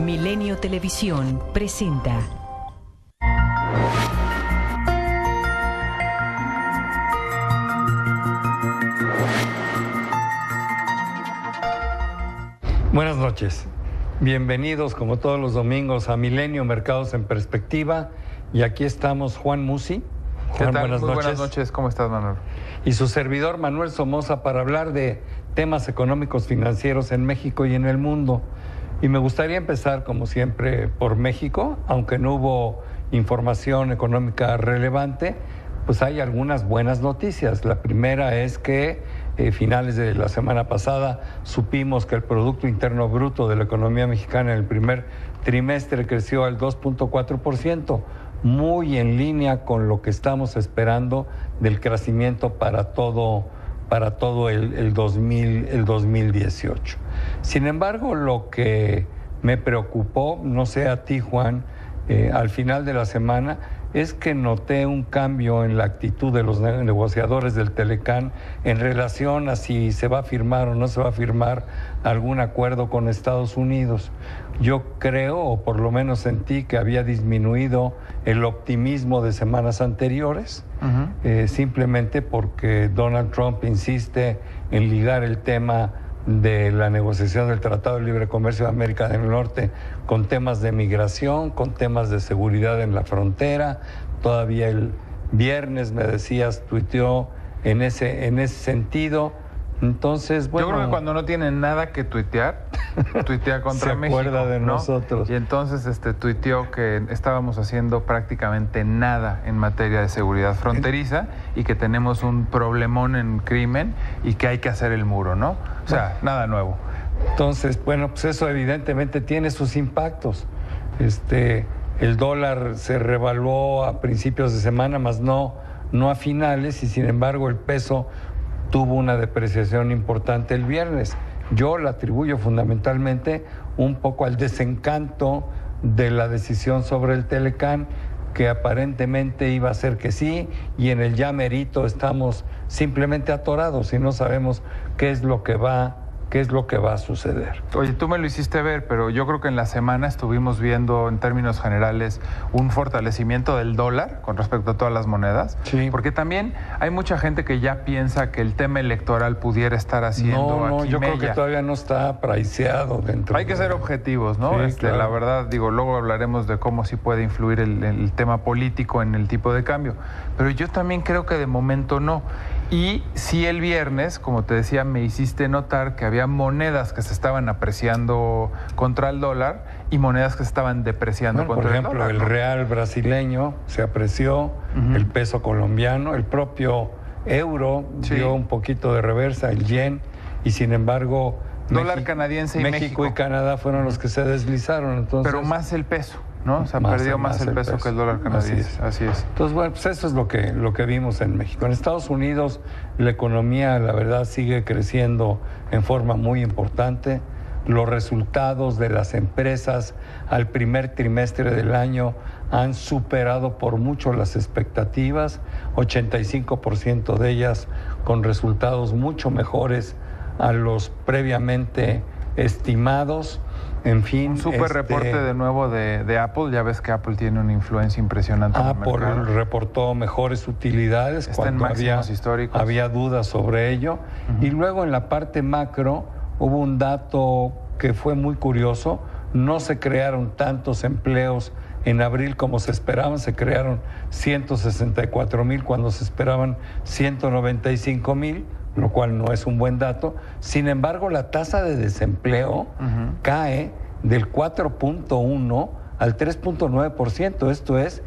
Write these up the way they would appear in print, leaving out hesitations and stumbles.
Milenio Televisión presenta. Buenas noches. Bienvenidos como todos los domingos a Milenio Mercados en Perspectiva. Y aquí estamos Juan Musi. Juan, buenas noches. Buenas noches. ¿Cómo estás, Manuel? Y su servidor Manuel Somoza para hablar de temas económicos financieros en México y en el mundo. Y me gustaría empezar, como siempre, por México, aunque no hubo información económica relevante, pues hay algunas buenas noticias. La primera es que finales de la semana pasada supimos que el Producto Interno Bruto de la economía mexicana en el primer trimestre creció al 2.4%, muy en línea con lo que estamos esperando del crecimiento para todo el 2018. Sin embargo, lo que me preocupó, no sé a ti, Juan, al final de la semana, es que noté un cambio en la actitud de los negociadores del Telecán en relación a si se va a firmar o no se va a firmar algún acuerdo con Estados Unidos. Yo creo, o por lo menos sentí, que había disminuido el optimismo de semanas anteriores, simplemente porque Donald Trump insiste en ligar el tema de la negociación del Tratado de Libre Comercio de América del Norte con temas de migración, con temas de seguridad en la frontera. Todavía el viernes, me decías, tuiteó en ese sentido. Entonces, bueno, yo creo que cuando no tiene nada que tuitear, tuitea contra México. Se acuerda de nosotros. Y entonces tuiteó que estábamos haciendo prácticamente nada en materia de seguridad fronteriza y que tenemos un problemón en crimen y que hay que hacer el muro, ¿no? O sea, nada nuevo. Entonces, bueno, pues eso evidentemente tiene sus impactos. El dólar se revaluó a principios de semana, más no a finales, y sin embargo el peso tuvo una depreciación importante el viernes. Yo la atribuyo fundamentalmente un poco al desencanto de la decisión sobre el Telecán, que aparentemente iba a ser que sí, y en el ya merito estamos simplemente atorados y no sabemos qué es lo que va a suceder. Oye, tú me lo hiciste ver, pero yo creo que en la semana estuvimos viendo en términos generales un fortalecimiento del dólar con respecto a todas las monedas. Sí. Porque también hay mucha gente que ya piensa que el tema electoral pudiera estar haciendo No, yo creo que todavía no está priceado dentro. Hay que ser objetivos, ¿no? Sí, claro. La verdad, luego hablaremos de cómo sí puede influir el tema político en el tipo de cambio. Pero yo también creo que de momento no. Y sí, el viernes, como te decía, me hiciste notar que había monedas que se estaban apreciando contra el dólar y monedas que se estaban depreciando contra el dólar. Por ejemplo, el real brasileño se apreció, el peso colombiano, el propio euro dio un poquito de reversa, el yen, y sin embargo dólar canadiense y México y Canadá fueron los que se deslizaron. Entonces, pero más el peso, ¿no? O sea, perdió más el peso que el dólar canadiense. Así es. Entonces, bueno, pues eso es lo que vimos en México. En Estados Unidos la economía, la verdad, sigue creciendo en forma muy importante. Los resultados de las empresas al primer trimestre del año han superado por mucho las expectativas, 85% de ellas con resultados mucho mejores a los previamente estimados. En fin, un súper reporte de nuevo de Apple. Ya ves que Apple tiene una influencia impresionante en el mercado. Apple reportó mejores utilidades cuando había dudas sobre ello. Y luego en la parte macro hubo un dato que fue muy curioso. No se crearon tantos empleos en abril como se esperaban. Se crearon 164,000 cuando se esperaban 195,000. Lo cual no es un buen dato. Sin embargo, la tasa de desempleo cae del 4.1 al 3.9%. Esto es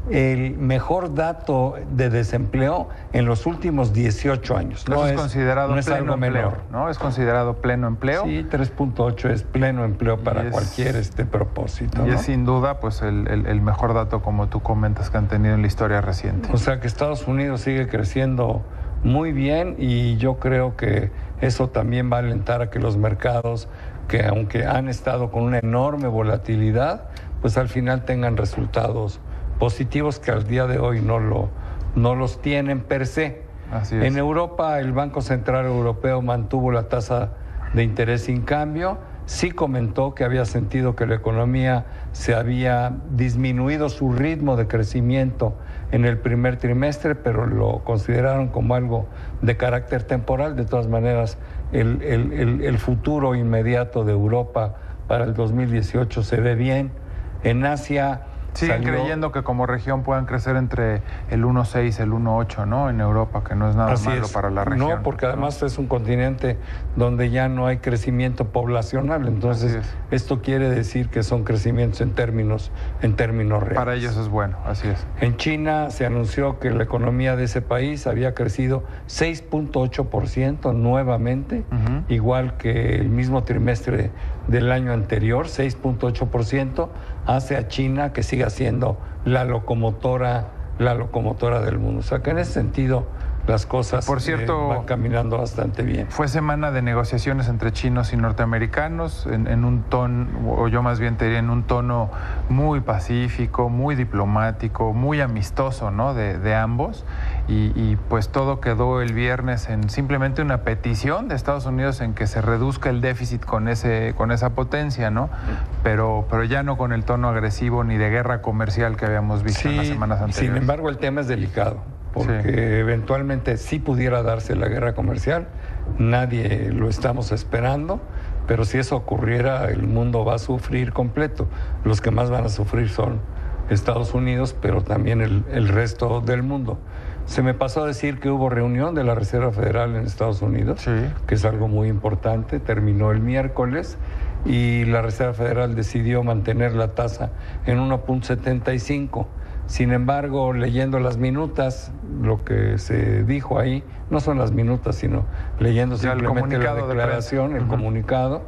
el mejor dato de desempleo en los últimos 18 años. No es considerado no es pleno algo empleo, menor. ¿no? Es considerado pleno empleo. Sí, 3.8 es pleno empleo para cualquier propósito. Y ¿no? es sin duda pues el mejor dato, como tú comentas, que han tenido en la historia reciente. O sea que Estados Unidos sigue creciendo muy bien, y yo creo que eso también va a alentar a que los mercados, que aunque han estado con una enorme volatilidad, pues al final tengan resultados positivos que al día de hoy no los tienen per se. Así es. En Europa, el Banco Central Europeo mantuvo la tasa de interés sin cambio. sí comentó que había sentido que la economía se había disminuido su ritmo de crecimiento en el primer trimestre, pero lo consideraron como algo de carácter temporal. De todas maneras, el futuro inmediato de Europa para el 2018 se ve bien. En Asia... Siguen creyendo que como región puedan crecer entre el 1.6 y el 1.8, ¿no? En Europa, que no es nada malo para la región. No, porque además es un continente donde ya no hay crecimiento poblacional. Entonces, esto quiere decir que son crecimientos en términos reales. Para ellos es bueno, así es. En China se anunció que la economía de ese país había crecido 6.8% nuevamente, igual que el mismo trimestre del año anterior, 6.8%, hace a China que siga siendo la locomotora del mundo. O sea que en ese sentido las cosas por cierto, van caminando bastante bien. Fue semana de negociaciones entre chinos y norteamericanos en un tono, o yo más bien te diría en un tono muy pacífico, muy diplomático, muy amistoso, ¿no? De ambos. Y pues todo quedó el viernes en simplemente una petición de Estados Unidos en que se reduzca el déficit con esa potencia, ¿no? Pero ya no con el tono agresivo ni de guerra comercial que habíamos visto en las semanas anteriores. Sin embargo, el tema es delicado, porque eventualmente sí pudiera darse la guerra comercial. Nadie lo estamos esperando, pero si eso ocurriera, el mundo va a sufrir completo. Los que más van a sufrir son Estados Unidos, pero también el resto del mundo. Se me pasó a decir que hubo reunión de la Reserva Federal en Estados Unidos, que es algo muy importante. Terminó el miércoles y la Reserva Federal decidió mantener la tasa en 1.75. Sin embargo, leyendo las minutas, lo que se dijo ahí, no son las minutas, sino leyendo simplemente la declaración, el comunicado,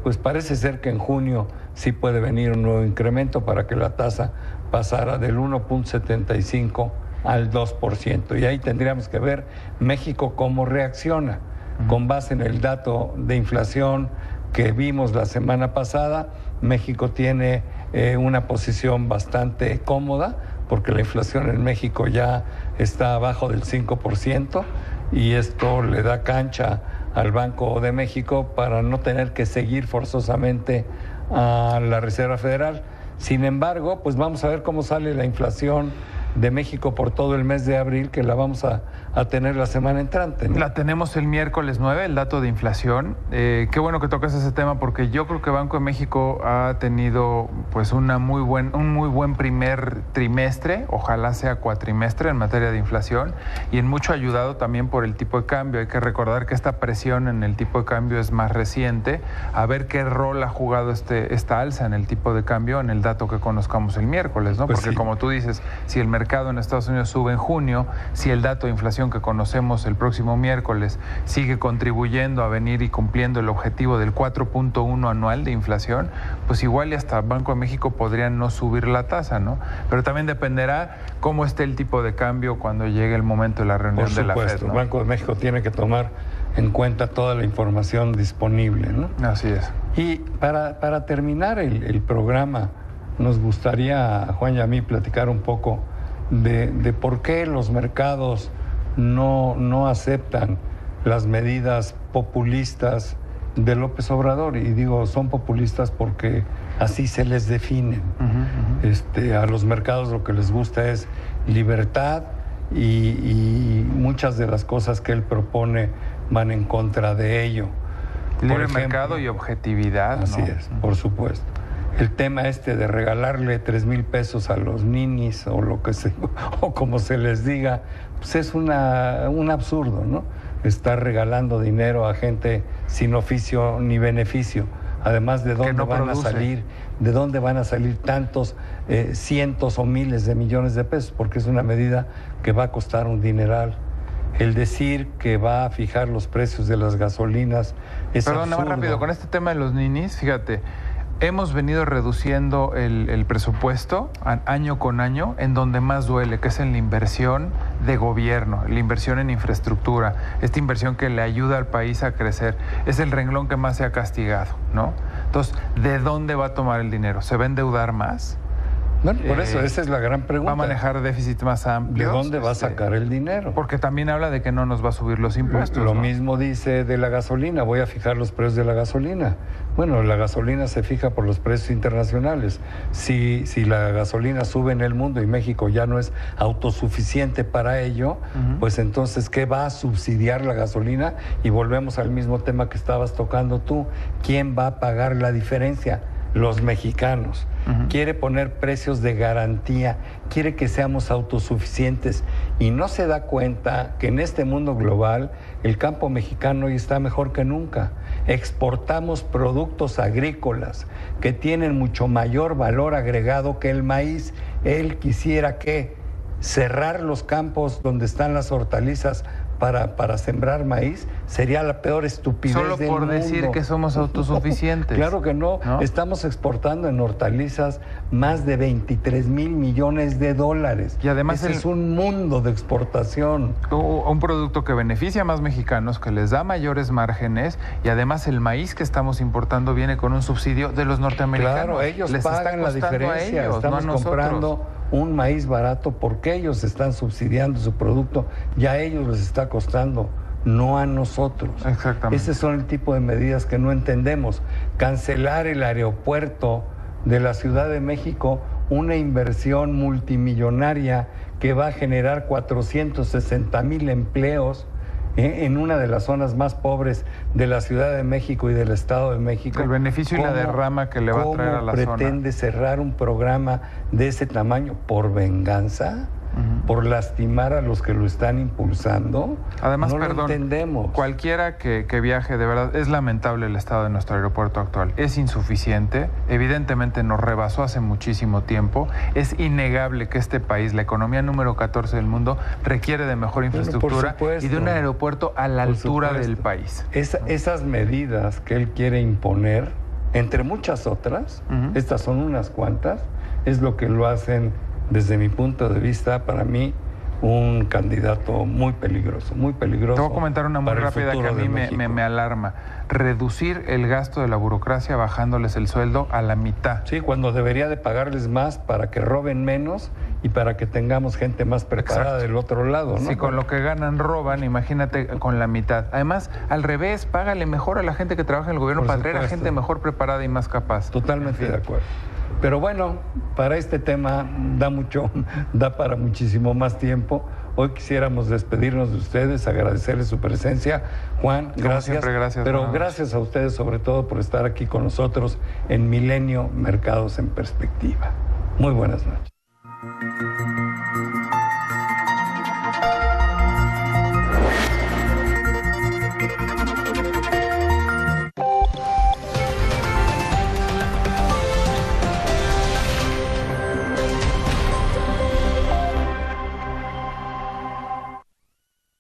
pues parece ser que en junio sí puede venir un nuevo incremento para que la tasa pasara del 1.75 al 2%. Y ahí tendríamos que ver México cómo reacciona. Con base en el dato de inflación que vimos la semana pasada, México tiene una posición bastante cómoda, porque la inflación en México ya está abajo del 5%, y esto le da cancha al Banco de México para no tener que seguir forzosamente a la Reserva Federal. Sin embargo, pues vamos a ver cómo sale la inflación de México por todo el mes de abril, que la vamos a tener la semana entrante, ¿no? La tenemos el miércoles 9, el dato de inflación. Qué bueno que tocas ese tema, porque yo creo que Banco de México ha tenido pues un muy buen primer trimestre, ojalá sea cuatrimestre en materia de inflación, y en mucho ayudado también por el tipo de cambio. Hay que recordar que esta presión en el tipo de cambio es más reciente. A ver qué rol ha jugado esta alza en el tipo de cambio en el dato que conozcamos el miércoles, ¿no? Pues porque como tú dices, si el mercado en Estados Unidos sube en junio, si el dato de inflación que conocemos el próximo miércoles sigue contribuyendo a venir y cumpliendo el objetivo del 4.1 anual de inflación, pues igual y hasta Banco de México podría no subir la tasa, ¿no? Pero también dependerá cómo esté el tipo de cambio cuando llegue el momento de la reunión de la FED, ¿no? Banco de México tiene que tomar en cuenta toda la información disponible, ¿no? Así es. Y para terminar el programa, nos gustaría, Juan y a mí, platicar un poco de por qué los mercados no aceptan las medidas populistas de López Obrador. Y digo, son populistas porque así se les definen. A los mercados lo que les gusta es libertad, y muchas de las cosas que él propone van en contra de ello. Libre mercado y objetividad. Así es, por supuesto. El tema de regalarle 3,000 pesos a los ninis o o como se les diga, pues es un absurdo, ¿no? Estar regalando dinero a gente sin oficio ni beneficio. Además, ¿de dónde van a salir tantos cientos o miles de millones de pesos? Porque es una medida que va a costar un dineral. El decir que va a fijar los precios de las gasolinas es absurdo. Perdón, más rápido, con este tema de los ninis, fíjate, hemos venido reduciendo el presupuesto año con año en donde más duele, que es en la inversión de gobierno, la inversión en infraestructura, esta inversión que le ayuda al país a crecer. Es el renglón que más se ha castigado, ¿no? Entonces, ¿de dónde va a tomar el dinero? ¿Se va a endeudar más? Bueno, por eso, esa es la gran pregunta. Va a manejar déficits más amplios. ¿De dónde va a sacar el dinero? Porque también habla de que no nos va a subir los impuestos. Lo mismo dice de la gasolina, voy a fijar los precios de la gasolina. Bueno, la gasolina se fija por los precios internacionales. Si la gasolina sube en el mundo y México ya no es autosuficiente para ello, pues entonces, ¿qué va a subsidiar la gasolina? Y volvemos al mismo tema que estabas tocando tú. ¿Quién va a pagar la diferencia? Los mexicanos. Quiere poner precios de garantía, quiere que seamos autosuficientes y no se da cuenta que en este mundo global el campo mexicano hoy está mejor que nunca. Exportamos productos agrícolas que tienen mucho mayor valor agregado que el maíz. Él quisiera que cerrar los campos donde están las hortalizas para sembrar maíz sería la peor estupidez del mundo. Solo por decir que somos autosuficientes. Claro que no. Estamos exportando en hortalizas más de 23 mil millones de dólares. Y además es un mundo de exportación. Un producto que beneficia a más mexicanos, que les da mayores márgenes, y además el maíz que estamos importando viene con un subsidio de los norteamericanos. Claro, ellos les pagan la diferencia. Estamos comprando un maíz barato porque ellos están subsidiando su producto, ya a ellos les está costando, no a nosotros. Exactamente. Ese son el tipo de medidas que no entendemos. Cancelar el aeropuerto de la Ciudad de México, una inversión multimillonaria que va a generar 460,000 empleos en una de las zonas más pobres de la Ciudad de México y del Estado de México. El beneficio y la derrama que le va a traer a la zona. ¿Cómo pretende cerrar un programa de ese tamaño? ¿Por venganza? ¿Por lastimar a los que lo están impulsando? Además, no lo entendemos. Cualquiera que viaje, de verdad, es lamentable el estado de nuestro aeropuerto actual. Es insuficiente, evidentemente nos rebasó hace muchísimo tiempo. Es innegable que este país, la economía número 14 del mundo, requiere de mejor infraestructura y de un aeropuerto a la altura del país. Esas medidas que él quiere imponer, entre muchas otras, estas son unas cuantas, es lo que lo hacen, desde mi punto de vista, para mí, un candidato muy peligroso, muy peligroso. Te voy a comentar una muy rápida que a mí me alarma. Reducir el gasto de la burocracia bajándoles el sueldo a la mitad. Sí, cuando debería de pagarles más para que roben menos y para que tengamos gente más preparada del otro lado, ¿no? Si con lo que ganan roban, imagínate con la mitad. Además, al revés, págale mejor a la gente que trabaja en el gobierno para traer a gente mejor preparada y más capaz. Totalmente de acuerdo. Pero bueno, para este tema da para muchísimo más tiempo. Hoy quisiéramos despedirnos de ustedes, agradecerles su presencia. Juan, gracias. Siempre, gracias. Pero gracias a ustedes sobre todo por estar aquí con nosotros en Milenio Mercados en Perspectiva. Muy buenas noches.